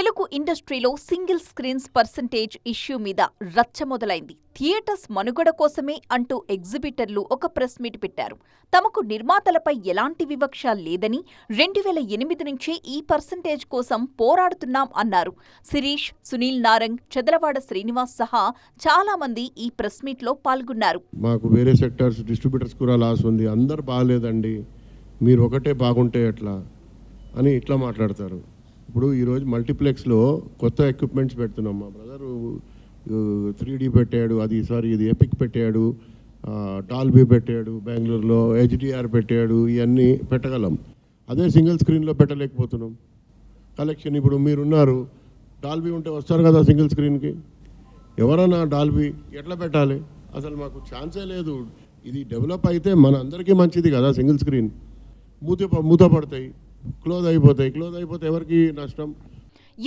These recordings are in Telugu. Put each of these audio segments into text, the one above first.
తెలుగు ఇండస్ట్రీలో సింగిల్ స్క్రీన్స్ పర్సెంటేజ్ ఇష్యూ మీద రచ్చ మొదలైంది. థియేటర్స్ మనుగడ కోసమే అంటూ ఎగ్జిబిటర్లు ఒక ప్రెస్ మీట్ పెట్టారు. తమకు నిర్మాతలపై ఎలాంటి వివక్ష లేదని 2008 నుంచే ఈ పర్సెంటేజ్ కోసం పోరాడుతున్నాం అన్నారు. శిరీష్, సునీల్ నారంగ్, చదలవాడ శ్రీనివాస్ సహా చాలా మంది ఈ ప్రెస్ మీట్ లో పాల్గొన్నారు. మాకు వేరే సెక్టర్స్ డిస్ట్రిబ్యూటర్స్ కూడా లాస్ ఉంది, అందరు బాగాలేదండి, మీరు ఒకటే బాగుంటే ఎట్లా అని ఇట్లా మాట్లాడతారు. ఇప్పుడు ఈరోజు మల్టీప్లెక్స్లో కొత్త ఎక్విప్మెంట్స్ పెడుతున్నాం. మా బ్రదరు 3D పెట్టాడు, ఇది ఎపిక్ పెట్టాడు, డాల్బీ పెట్టాడు, బెంగళూరులో HDR పెట్టాడు. ఇవన్నీ పెట్టగలం. అదే సింగిల్ స్క్రీన్లో పెట్టలేకపోతున్నాం. కలెక్షన్ ఇప్పుడు మీరున్నారు, డాల్బీ ఉంటే వస్తారు కదా సింగిల్ స్క్రీన్కి. ఎవరన్నా డాల్బీ ఎట్లా పెట్టాలి? అసలు మాకు ఛాన్సే లేదు. ఇది డెవలప్ అయితే మన అందరికీ మంచిది కదా. సింగిల్ స్క్రీన్ మూత పడతాయి, క్లోజ్ అయిపోతే ఎవరికి నష్టం?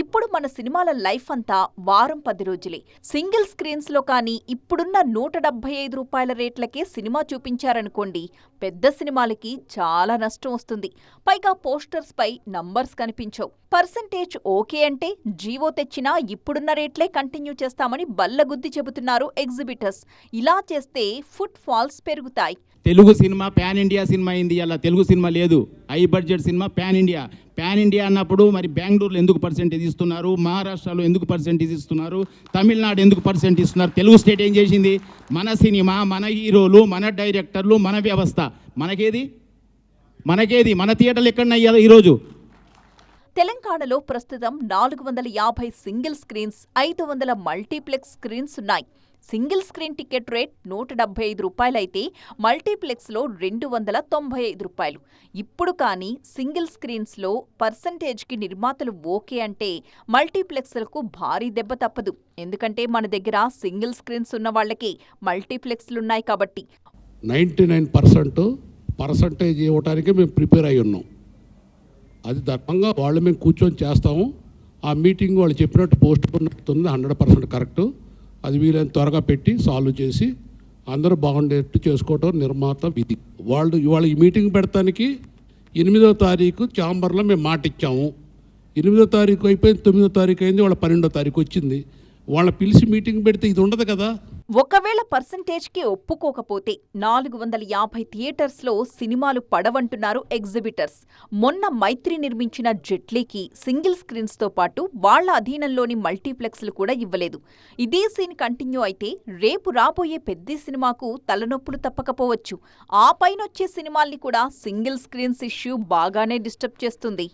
ఇప్పుడు మన సినిమాల లైఫ్ అంతా వారం 10 రోజులే. సింగిల్ స్క్రీన్స్ లో కానీ ఇప్పుడున్న 175 రూపాయల రేట్లకే సినిమా చూపించారనుకోండి, పెద్ద సినిమాలకి చాలా నష్టం వస్తుంది. పైగా పోస్టర్స్ పై నంబర్స్ కనిపించవు. పర్సెంటేజ్ ఓకే అంటే జీవో తెచ్చినా ఇప్పుడున్న రేట్లే కంటిన్యూ చేస్తామని బల్లగుద్ది చెబుతున్నారు ఎగ్జిబిటర్స్. ఇలా చేస్తే ఫుట్ ఫాల్స్ పెరుగుతాయి. Telugu cinema pan India cinema అయింది. అలా తెలుగు సినిమా లేదు, high budget cinema pan India అన్నప్పుడు మరి బెంగళూరులో ఎందుకు పర్సెంటేజ్ ఇస్తున్నారు, మహారాష్ట్రలో ఎందుకు పర్సెంటేజ్ ఇస్తున్నారు, తమిళనాడు ఎందుకు పర్సెంట్ ఇస్తున్నారు? తెలుగు స్టేట్ ఏం చేసింది? మన సినిమా, మన హీరోలు, మన డైరెక్టర్లు, మన వ్యవస్థ. మనకేది మన థియేటర్లు ఎక్కడనయ్యాలో ఈరోజు? తెలంగాణలో ప్రస్తుతం 450 సింగిల్ స్క్రీన్స్, 500 మల్టీప్లెక్స్ స్క్రీన్స్ ఉన్నాయి. సింగిల్ స్క్రీన్ టికెట్ రేట్ 175 రూపాయలైతే మల్టీప్లెక్స్లో 295 రూపాయలు. ఇప్పుడు కానీ సింగిల్ స్క్రీన్స్లో పర్సెంటేజ్కి నిర్మాతలు ఓకే అంటే మల్టీప్లెక్స్లకు భారీ దెబ్బ తప్పదు. ఎందుకంటే మన దగ్గర సింగిల్ స్క్రీన్స్ ఉన్న వాళ్ళకి మల్టీప్లెక్స్లున్నాయి కాబట్టి. 99% పర్సంటేజ్ ఇవ్వడానికి మేము ప్రిపేర్ అయి ఉన్నాం. అది ధర్మంగా వాళ్ళు మేము కూర్చొని చేస్తాము. ఆ మీటింగ్ వాళ్ళు చెప్పినట్టు పోస్ట్ పోన్ అవుతుంది, 100% కరెక్టు. అది వీలైన త్వరగా పెట్టి సాల్వ్ చేసి అందరూ బాగుండేట్టు చేసుకోవటం నిర్మాత విధి. వాళ్ళు ఇవాళ ఈ మీటింగ్ పెడతానికి 8వ తారీఖు ఛాంబర్లో మేము మాట ఇచ్చాము. 8వ తారీఖు అయిపోయింది, 9వ తారీఖు అయింది, వాళ్ళ 12వ తారీఖు వచ్చింది. వాళ్ళ పిలిచి మీటింగ్ పెడితే ఇది ఉండదు కదా. ఒకవేళ పర్సెంటేజ్కి ఒప్పుకోకపోతే 450 థియేటర్స్లో సినిమాలు పడవంటున్నారు ఎగ్జిబిటర్స్. మొన్న మైత్రి నిర్మించిన జెట్లీకి సింగిల్ స్క్రీన్స్తో పాటు వాళ్ల అధీనంలోని మల్టీప్లెక్స్లు కూడా ఇవ్వలేదు. ఇదే సీన్ కంటిన్యూ అయితే రేపు రాబోయే పెద్ద సినిమాకు తలనొప్పులు తప్పకపోవచ్చు. ఆ పైనొచ్చే సినిమాల్ని కూడా సింగిల్ స్క్రీన్స్ ఇష్యూ బాగానే డిస్టర్బ్ చేస్తుంది.